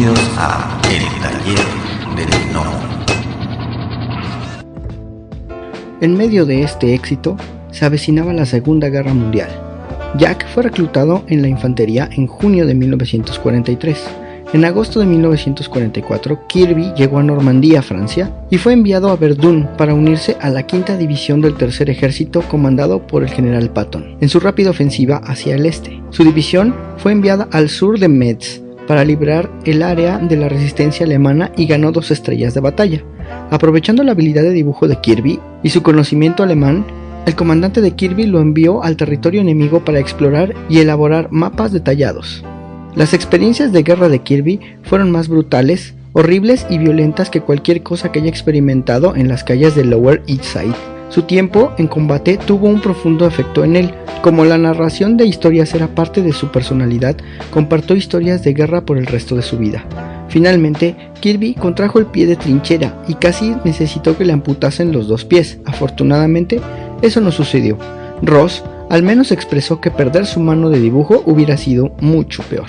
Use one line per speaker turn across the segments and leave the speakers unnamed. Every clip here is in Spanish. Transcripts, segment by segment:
Bienvenidos a El Taller del Gnomo.
En medio de este éxito, se avecinaba la Segunda Guerra Mundial. Jack fue reclutado en la infantería en junio de 1943. En agosto de 1944, Kirby llegó a Normandía, Francia, y fue enviado a Verdun para unirse a la quinta división del Tercer Ejército comandado por el general Patton, en su rápida ofensiva hacia el este. Su división fue enviada al sur de Metz para liberar el área de la resistencia alemana y ganó 2 estrellas de batalla. Aprovechando la habilidad de dibujo de Kirby y su conocimiento alemán, el comandante de Kirby lo envió al territorio enemigo para explorar y elaborar mapas detallados. Las experiencias de guerra de Kirby fueron más brutales, horribles y violentas que cualquier cosa que haya experimentado en las calles de Lower East Side. Su tiempo en combate tuvo un profundo efecto en él. Como la narración de historias era parte de su personalidad, compartió historias de guerra por el resto de su vida. Finalmente, Kirby contrajo el pie de trinchera y casi necesitó que le amputasen los 2 pies. Afortunadamente, eso no sucedió. Ross al menos expresó que perder su mano de dibujo hubiera sido mucho peor.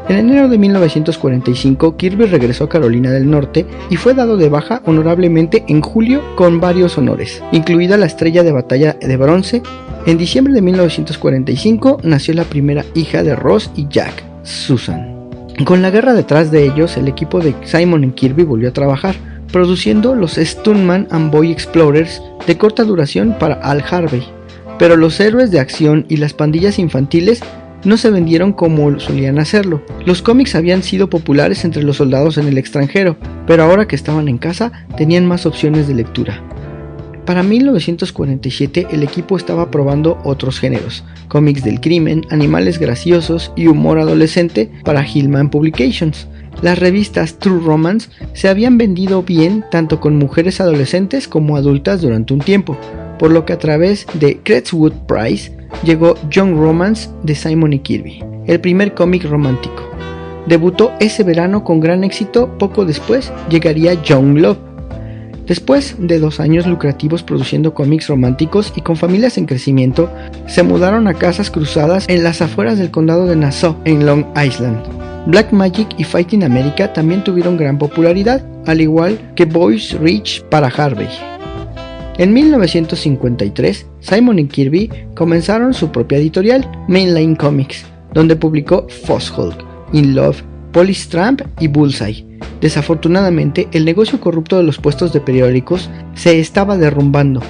En enero de 1945, Kirby regresó a Carolina del Norte y fue dado de baja honorablemente en julio con varios honores, incluida la Estrella de Batalla de Bronce. En diciembre de 1945 nació la primera hija de Ross y Jack, Susan. Con la guerra detrás de ellos, el equipo de Simon y Kirby volvió a trabajar, produciendo los Stuntman and Boy Explorers de corta duración para Al Harvey. Pero los héroes de acción y las pandillas infantiles no se vendieron como solían hacerlo. Los cómics habían sido populares entre los soldados en el extranjero, pero ahora que estaban en casa tenían más opciones de lectura. Para 1947 el equipo estaba probando otros géneros, cómics del crimen, animales graciosos y humor adolescente para Hillman Publications. Las revistas True Romance se habían vendido bien tanto con mujeres adolescentes como adultas durante un tiempo, por lo que a través de Crestwood Price llegó Young Romance de Simon y Kirby, el primer cómic romántico. Debutó ese verano con gran éxito. Poco después llegaría Young Love. Después de 2 años lucrativos produciendo cómics románticos y con familias en crecimiento, se mudaron a casas cruzadas en las afueras del condado de Nassau, en Long Island. Black Magic y Fighting America también tuvieron gran popularidad, al igual que Boys Rich para Harvey. En 1953, Simon y Kirby comenzaron su propia editorial, Mainline Comics, donde publicó Fosshulk, In Love, Police Tramp y Bullseye. Desafortunadamente, el negocio corrupto de los puestos de periódicos se estaba derrumbando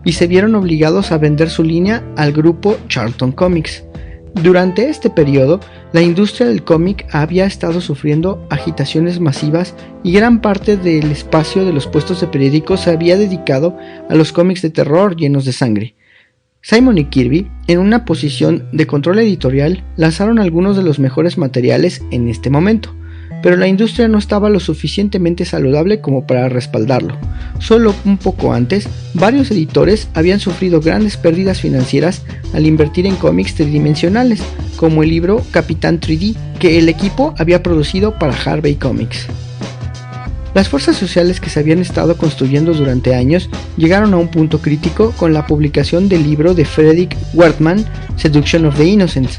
y se vieron obligados a vender su línea al grupo Charlton Comics. Durante este periodo, la industria del cómic había estado sufriendo agitaciones masivas y gran parte del espacio de los puestos de periódicos se había dedicado a los cómics de terror llenos de sangre. Simon y Kirby, en una posición de control editorial, lanzaron algunos de los mejores materiales en este momento, pero la industria no estaba lo suficientemente saludable como para respaldarlo. Solo un poco antes, varios editores habían sufrido grandes pérdidas financieras al invertir en cómics tridimensionales, como el libro Capitán 3D, que el equipo había producido para Harvey Comics. Las fuerzas sociales que se habían estado construyendo durante años llegaron a un punto crítico con la publicación del libro de Frederick Wertham, Seduction of the Innocents,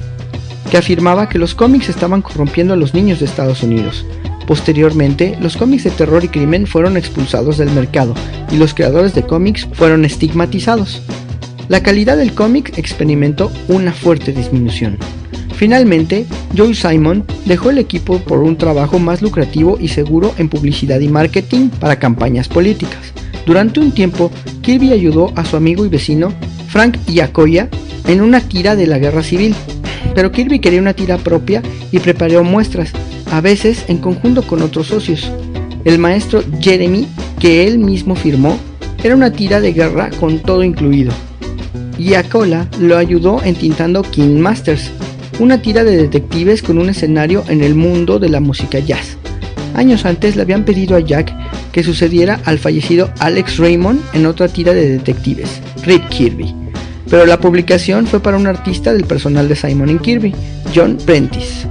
que afirmaba que los cómics estaban corrompiendo a los niños de Estados Unidos. Posteriormente, los cómics de terror y crimen fueron expulsados del mercado y los creadores de cómics fueron estigmatizados. La calidad del cómic experimentó una fuerte disminución. Finalmente, Joe Simon dejó el equipo por un trabajo más lucrativo y seguro en publicidad y marketing para campañas políticas. Durante un tiempo, Kirby ayudó a su amigo y vecino Frank Giacoia en una tira de la Guerra Civil, pero Kirby quería una tira propia y preparó muestras, a veces en conjunto con otros socios. El maestro Jeremy, que él mismo firmó, era una tira de guerra con todo incluido. Giacoia lo ayudó entintando King Masters, una tira de detectives con un escenario en el mundo de la música jazz. Años antes le habían pedido a Jack que sucediera al fallecido Alex Raymond en otra tira de detectives, Rip Kirby, pero la publicación fue para un artista del personal de Simon y Kirby, John Prentice.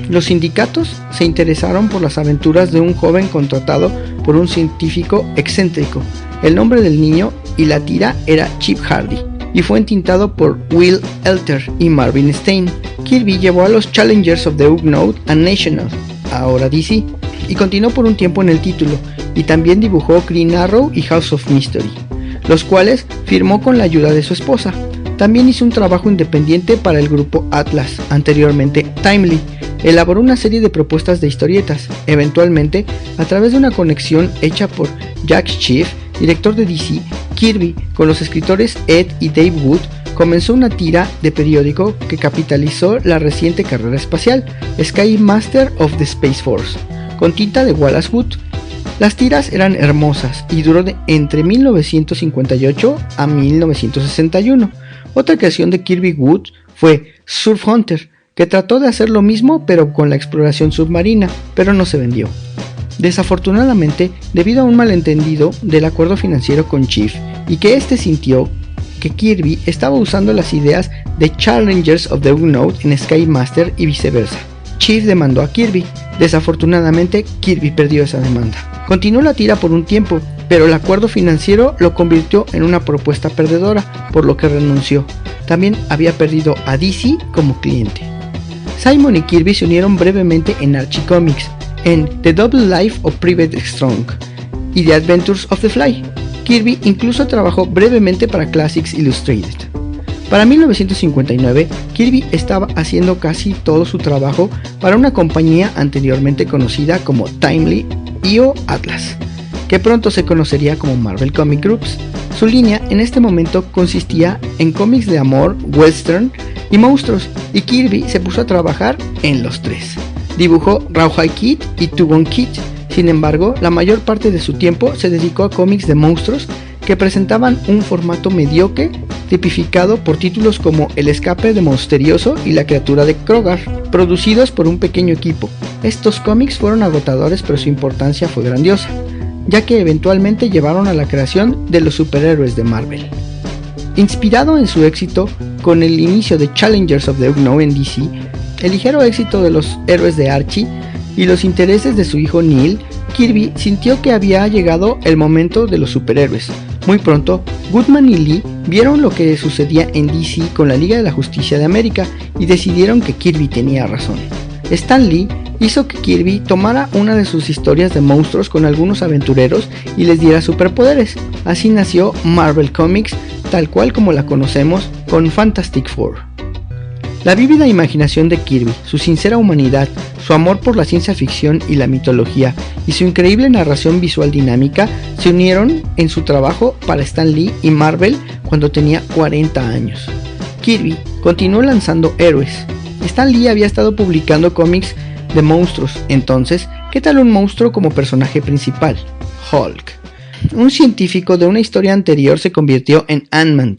Los sindicatos se interesaron por las aventuras de un joven contratado por un científico excéntrico. El nombre del niño y la tira era Chip Hardy, y fue entintado por Will Elter y Marvin Stein. Kirby llevó a los Challengers of the Unknown a National ahora DC, y continuó por un tiempo en el título, y también dibujó Green Arrow y House of Mystery, los cuales firmó con la ayuda de su esposa. También hizo un trabajo independiente para el grupo Atlas, anteriormente Timely. Elaboró una serie de propuestas de historietas, eventualmente, a través de una conexión hecha por Jack Schiff, director de DC, Kirby, con los escritores Ed y Dave Wood, comenzó una tira de periódico que capitalizó la reciente carrera espacial, Sky Master of the Space Force, con tinta de Wallace Wood. Las tiras eran hermosas y duró entre 1958 a 1961. Otra creación de Kirby Wood fue Surf Hunter, que trató de hacer lo mismo pero con la exploración submarina, pero no se vendió. Desafortunadamente, debido a un malentendido del acuerdo financiero con Chief y que este sintió que Kirby estaba usando las ideas de Challengers of the Unknown en Sky Master y viceversa, Chief demandó a Kirby. Desafortunadamente, Kirby perdió esa demanda. Continuó la tira por un tiempo, pero el acuerdo financiero lo convirtió en una propuesta perdedora, por lo que renunció. También había perdido a DC como cliente. Simon y Kirby se unieron brevemente en Archie Comics, en The Double Life of Private Strong y The Adventures of the Fly. Kirby incluso trabajó brevemente para Classics Illustrated. Para 1959, Kirby estaba haciendo casi todo su trabajo para una compañía anteriormente conocida como Timely o Atlas, que pronto se conocería como Marvel Comic Groups. Su línea en este momento consistía en cómics de amor, western y monstruos, y Kirby se puso a trabajar en los tres. Dibujó Rawhide Kid y Two-Gun Kid. Sin embargo, la mayor parte de su tiempo se dedicó a cómics de monstruos que presentaban un formato mediocre, tipificado por títulos como El escape de Monsterioso y La criatura de Krogar, producidos por un pequeño equipo. Estos cómics fueron agotadores, pero su importancia fue grandiosa, ya que eventualmente llevaron a la creación de los superhéroes de Marvel. Inspirado en su éxito con el inicio de Challengers of the Unknown en DC, el ligero éxito de los héroes de Archie y los intereses de su hijo Neil, Kirby sintió que había llegado el momento de los superhéroes. Muy pronto, Goodman y Lee vieron lo que sucedía en DC con la Liga de la Justicia de América y decidieron que Kirby tenía razón. Stan Lee hizo que Kirby tomara una de sus historias de monstruos con algunos aventureros y les diera superpoderes. Así nació Marvel Comics, tal cual como la conocemos, con Fantastic Four. La vívida imaginación de Kirby, su sincera humanidad, su amor por la ciencia ficción y la mitología y su increíble narración visual dinámica se unieron en su trabajo para Stan Lee y Marvel cuando tenía 40 años. Kirby continuó lanzando héroes. Stan Lee había estado publicando cómics de monstruos, entonces, ¿qué tal un monstruo como personaje principal? Hulk. Un científico de una historia anterior se convirtió en Ant-Man.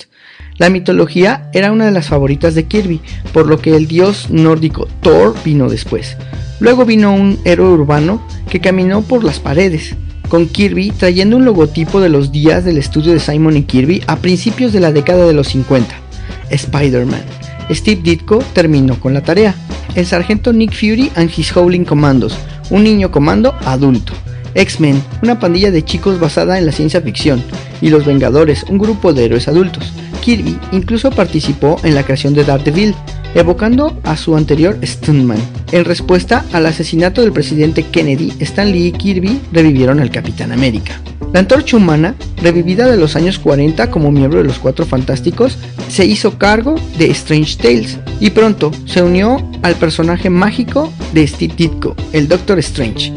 La mitología era una de las favoritas de Kirby, por lo que el dios nórdico Thor vino después. Luego vino un héroe urbano que caminó por las paredes, con Kirby trayendo un logotipo de los días del estudio de Simon y Kirby a principios de la década de los 50. Spider-Man. Steve Ditko terminó con la tarea. El sargento Nick Fury and His Howling Commandos, un niño comando adulto. X-Men, una pandilla de chicos basada en la ciencia ficción. Y Los Vengadores, un grupo de héroes adultos. Kirby incluso participó en la creación de Daredevil, evocando a su anterior Stuntman. En respuesta al asesinato del presidente Kennedy, Stan Lee y Kirby revivieron al Capitán América. La Antorcha Humana, revivida de los años 40 como miembro de los Cuatro Fantásticos, se hizo cargo de Strange Tales y pronto se unió al personaje mágico de Steve Ditko, el Doctor Strange.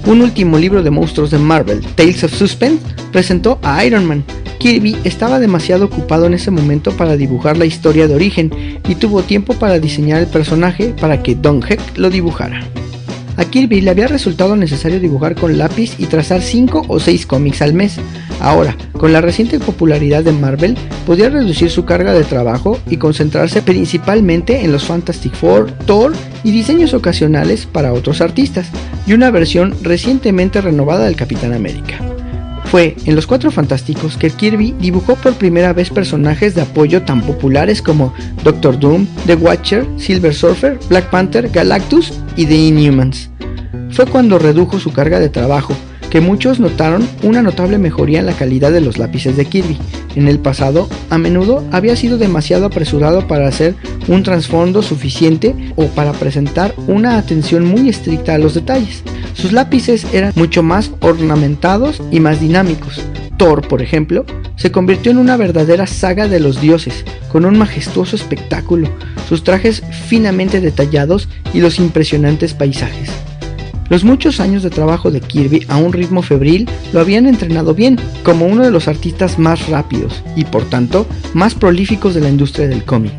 Un último libro de monstruos de Marvel, Tales of Suspense, presentó a Iron Man. Kirby estaba demasiado ocupado en ese momento para dibujar la historia de origen y tuvo tiempo para diseñar el personaje para que Don Heck lo dibujara. A Kirby le había resultado necesario dibujar con lápiz y trazar 5 o 6 cómics al mes. Ahora, con la reciente popularidad de Marvel, podía reducir su carga de trabajo y concentrarse principalmente en los Fantastic Four, Thor y diseños ocasionales para otros artistas, y una versión recientemente renovada del Capitán América. Fue en Los Cuatro Fantásticos que Kirby dibujó por primera vez personajes de apoyo tan populares como Doctor Doom, The Watcher, Silver Surfer, Black Panther, Galactus y The Inhumans. Fue cuando redujo su carga de trabajo que muchos notaron una notable mejoría en la calidad de los lápices de Kirby. En el pasado, a menudo había sido demasiado apresurado para hacer un trasfondo suficiente o para presentar una atención muy estricta a los detalles. Sus lápices eran mucho más ornamentados y más dinámicos. Thor, por ejemplo, se convirtió en una verdadera saga de los dioses, con un majestuoso espectáculo, sus trajes finamente detallados y los impresionantes paisajes. Los muchos años de trabajo de Kirby a un ritmo febril lo habían entrenado bien, como uno de los artistas más rápidos y por tanto más prolíficos de la industria del cómic.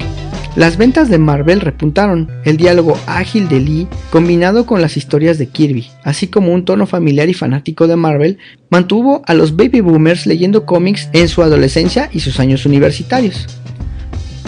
Las ventas de Marvel repuntaron, el diálogo ágil de Lee combinado con las historias de Kirby, así como un tono familiar y fanático de Marvel, mantuvo a los baby boomers leyendo cómics en su adolescencia y sus años universitarios.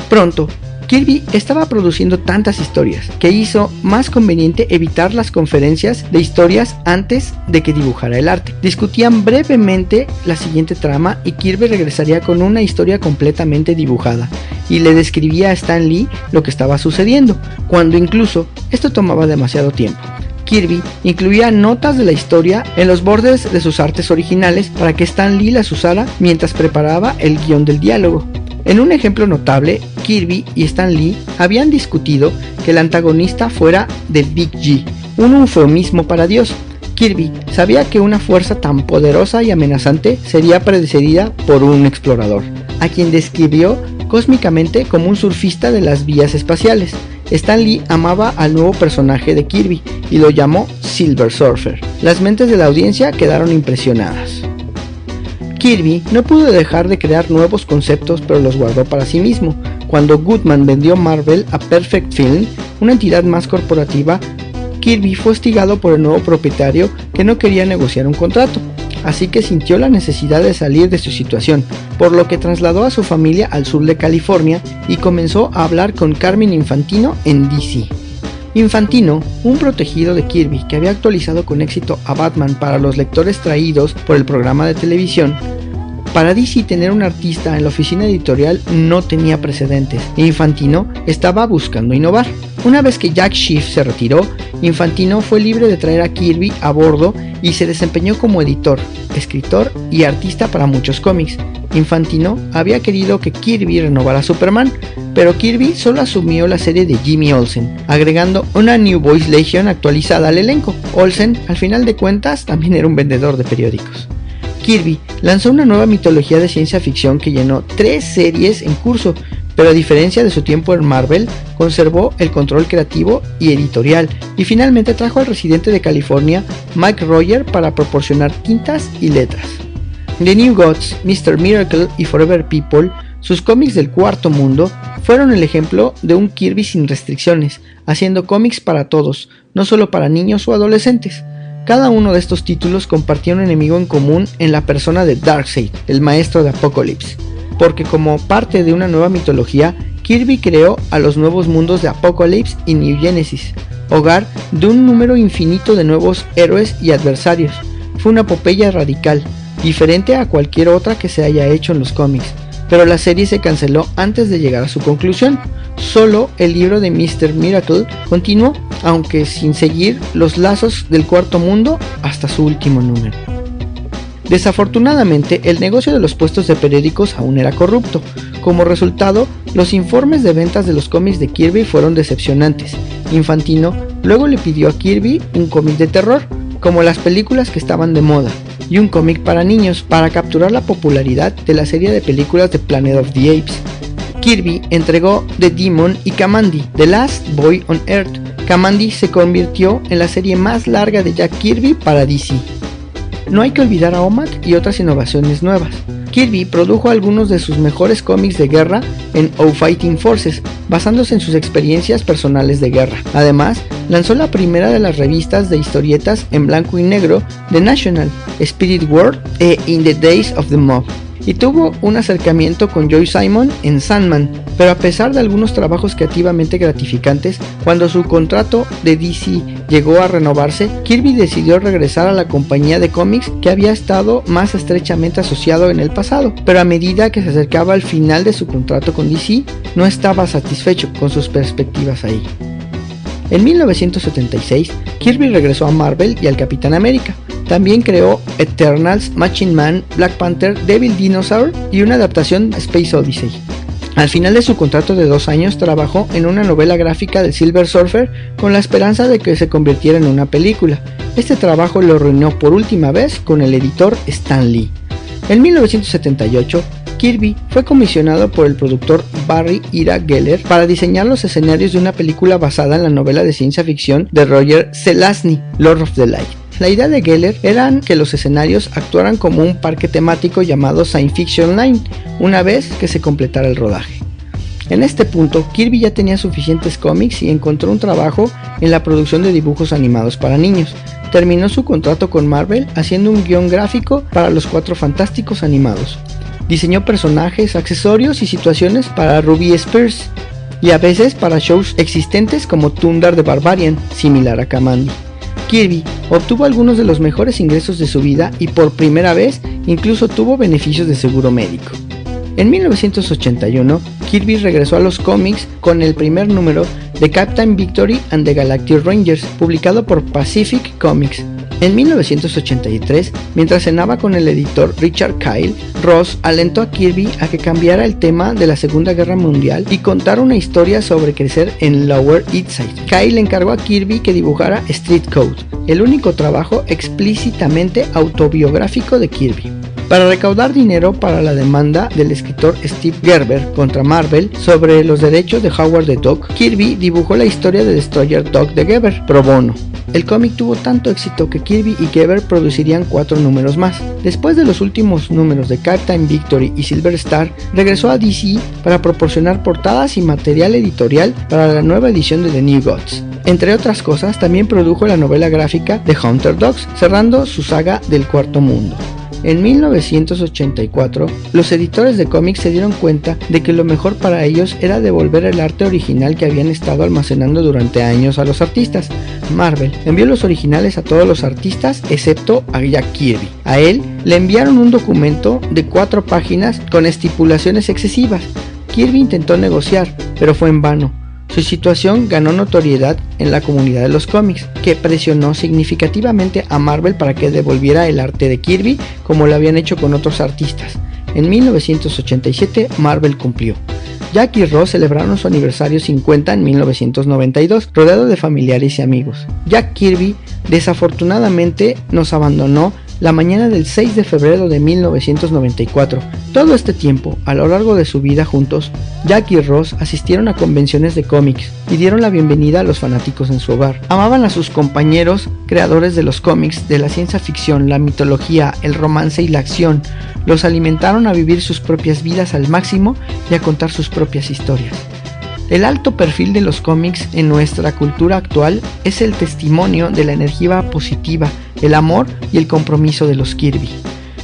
Pronto, Kirby estaba produciendo tantas historias que hizo más conveniente evitar las conferencias de historias antes de que dibujara el arte. Discutían brevemente la siguiente trama y Kirby regresaría con una historia completamente dibujada y le describía a Stan Lee lo que estaba sucediendo, cuando incluso esto tomaba demasiado tiempo. Kirby incluía notas de la historia en los bordes de sus artes originales para que Stan Lee las usara mientras preparaba el guión del diálogo. En un ejemplo notable, Kirby y Stan Lee habían discutido que el antagonista fuera The Big G, un eufemismo para Dios. Kirby sabía que una fuerza tan poderosa y amenazante sería precedida por un explorador, a quien describió cósmicamente como un surfista de las vías espaciales. Stan Lee amaba al nuevo personaje de Kirby y lo llamó Silver Surfer. Las mentes de la audiencia quedaron impresionadas. Kirby no pudo dejar de crear nuevos conceptos, pero los guardó para sí mismo. Cuando Goodman vendió Marvel a Perfect Film, una entidad más corporativa, Kirby fue hostigado por el nuevo propietario que no quería negociar un contrato, así que sintió la necesidad de salir de su situación, por lo que trasladó a su familia al sur de California y comenzó a hablar con Carmine Infantino en DC. Infantino, un protegido de Kirby que había actualizado con éxito a Batman para los lectores traídos por el programa de televisión, para DC tener un artista en la oficina editorial no tenía precedentes e Infantino estaba buscando innovar. Una vez que Jack Schiff se retiró, Infantino fue libre de traer a Kirby a bordo y se desempeñó como editor, escritor y artista para muchos cómics. Infantino había querido que Kirby renovara Superman, pero Kirby solo asumió la serie de Jimmy Olsen, agregando una New Boys Legion actualizada al elenco. Olsen, al final de cuentas, también era un vendedor de periódicos. Kirby lanzó una nueva mitología de ciencia ficción que llenó 3 series en curso, pero a diferencia de su tiempo en Marvel, conservó el control creativo y editorial, y finalmente trajo al residente de California, Mike Royer, para proporcionar tintas y letras. The New Gods, Mr. Miracle y Forever People, sus cómics del cuarto mundo, fueron el ejemplo de un Kirby sin restricciones, haciendo cómics para todos, no solo para niños o adolescentes. Cada uno de estos títulos compartía un enemigo en común en la persona de Darkseid, el maestro de Apokolips, porque como parte de una nueva mitología, Kirby creó a los nuevos mundos de Apokolips y New Genesis, hogar de un número infinito de nuevos héroes y adversarios. Fue una epopeya radical, diferente a cualquier otra que se haya hecho en los cómics, pero la serie se canceló antes de llegar a su conclusión. Solo el libro de Mr. Miracle continuó, aunque sin seguir los lazos del cuarto mundo hasta su último número. Desafortunadamente, el negocio de los puestos de periódicos aún era corrupto. Como resultado, los informes de ventas de los cómics de Kirby fueron decepcionantes. Infantino luego le pidió a Kirby un cómic de terror, como las películas que estaban de moda, y un cómic para niños para capturar la popularidad de la serie de películas de Planet of the Apes. Kirby entregó The Demon y Kamandi, The Last Boy on Earth. Kamandi se convirtió en la serie más larga de Jack Kirby para DC. No hay que olvidar a OMAC y otras innovaciones nuevas. Kirby produjo algunos de sus mejores cómics de guerra en O Fighting Forces, basándose en sus experiencias personales de guerra. Además, lanzó la primera de las revistas de historietas en blanco y negro de National, Spirit World e In the Days of the Mob, y tuvo un acercamiento con Joe Simon en Sandman, pero a pesar de algunos trabajos creativamente gratificantes, cuando su contrato de DC llegó a renovarse, Kirby decidió regresar a la compañía de cómics que había estado más estrechamente asociado en el pasado, pero a medida que se acercaba al final de su contrato con DC, no estaba satisfecho con sus perspectivas ahí. En 1976, Kirby regresó a Marvel y al Capitán América, También creó Eternals, Machine Man, Black Panther, Devil Dinosaur y una adaptación a Space Odyssey. Al final de su contrato de 2 años trabajó en una novela gráfica de Silver Surfer con la esperanza de que se convirtiera en una película. Este trabajo lo arruinó por última vez con el editor Stan Lee. En 1978, Kirby fue comisionado por el productor Barry Ira Geller para diseñar los escenarios de una película basada en la novela de ciencia ficción de Roger Zelazny, Lord of the Light. La idea de Geller era que los escenarios actuaran como un parque temático llamado Science Fiction Line, una vez que se completara el rodaje. En este punto, Kirby ya tenía suficientes cómics y encontró un trabajo en la producción de dibujos animados para niños. Terminó su contrato con Marvel haciendo un guión gráfico para los 4 Fantásticos animados. Diseñó personajes, accesorios y situaciones para Ruby Spears, y a veces para shows existentes como Thundar the Barbarian, similar a Kamandi. Kirby obtuvo algunos de los mejores ingresos de su vida y por primera vez incluso tuvo beneficios de seguro médico. En 1981, Kirby regresó a los cómics con el primer número de Captain Victory and the Galactic Rangers, publicado por Pacific Comics. En 1983, mientras cenaba con el editor Richard Kyle, Ross alentó a Kirby a que cambiara el tema de la Segunda Guerra Mundial y contara una historia sobre crecer en Lower East Side. Kyle encargó a Kirby que dibujara Street Code, el único trabajo explícitamente autobiográfico de Kirby. Para recaudar dinero para la demanda del escritor Steve Gerber contra Marvel sobre los derechos de Howard the Duck, Kirby dibujó la historia de Destroyer Duck de Gerber pro bono. El cómic tuvo tanto éxito que Kirby y Gerber producirían 4 números más. Después de los últimos números de Captain Victory y Silver Star, regresó a DC para proporcionar portadas y material editorial para la nueva edición de The New Gods. Entre otras cosas, también produjo la novela gráfica The Hunter Dogs, cerrando su saga del Cuarto Mundo. En 1984, los editores de cómics se dieron cuenta de que lo mejor para ellos era devolver el arte original que habían estado almacenando durante años a los artistas. Marvel envió los originales a todos los artistas excepto a Jack Kirby. A él le enviaron un documento de 4 páginas con estipulaciones excesivas. Kirby intentó negociar, pero fue en vano. Su situación ganó notoriedad en la comunidad de los cómics, que presionó significativamente a Marvel para que devolviera el arte de Kirby como lo habían hecho con otros artistas. En 1987 Marvel cumplió. Jack y Ross celebraron su aniversario 50 en 1992, rodeado de familiares y amigos. Jack Kirby desafortunadamente nos abandonó la mañana del 6 de febrero de 1994. Todo este tiempo, a lo largo de su vida juntos, Jack y Ross asistieron a convenciones de cómics y dieron la bienvenida a los fanáticos en su hogar. Amaban a sus compañeros, creadores de los cómics, de la ciencia ficción, la mitología, el romance y la acción. Los alimentaron a vivir sus propias vidas al máximo y a contar sus propias historias. El alto perfil de los cómics en nuestra cultura actual es el testimonio de la energía positiva, el amor y el compromiso de los Kirby.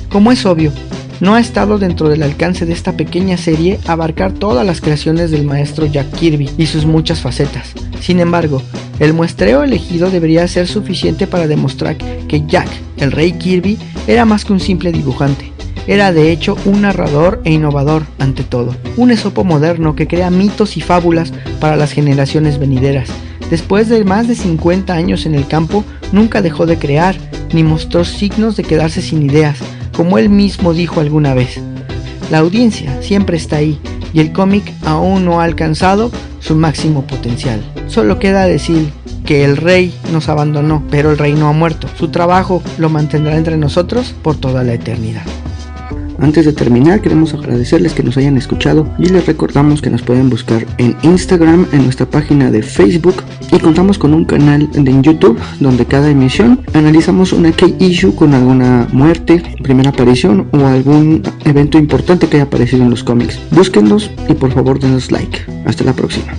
Como es obvio, no ha estado dentro del alcance de esta pequeña serie abarcar todas las creaciones del maestro Jack Kirby y sus muchas facetas. Sin embargo, el muestreo elegido debería ser suficiente para demostrar que Jack, el Rey Kirby, era más que un simple dibujante. Era de hecho un narrador e innovador ante todo, un esopo moderno que crea mitos y fábulas para las generaciones venideras. Después de más de 50 años en el campo, nunca dejó de crear, ni mostró signos de quedarse sin ideas, como él mismo dijo alguna vez. La audiencia siempre está ahí, y el cómic aún no ha alcanzado su máximo potencial. Solo queda decir que el rey nos abandonó, pero el rey no ha muerto. Su trabajo lo mantendrá entre nosotros por toda la eternidad. Antes de terminar, queremos agradecerles que nos hayan escuchado y les recordamos que nos pueden buscar en Instagram, en nuestra página de Facebook, y contamos con un canal de YouTube donde cada emisión analizamos una key issue con alguna muerte, primera aparición o algún evento importante que haya aparecido en los cómics. Búsquenlos y por favor denos like. Hasta la próxima.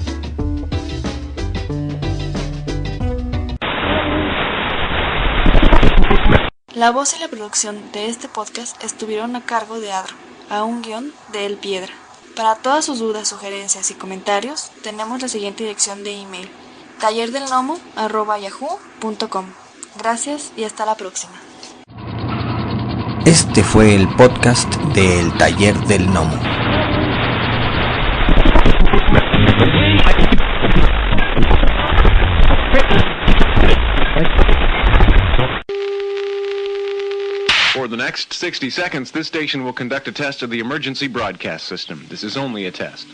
La voz y la producción de este podcast estuvieron a cargo de Adro, a un guión de El Piedra. Para todas sus dudas, sugerencias y comentarios, tenemos la siguiente dirección de email: tallerdelgnomo@yahoo.com. Gracias y hasta la próxima.
Este fue el podcast de El Taller del Gnomo.
For the next 60 seconds, this station will conduct a test of the emergency broadcast system. This is only a test.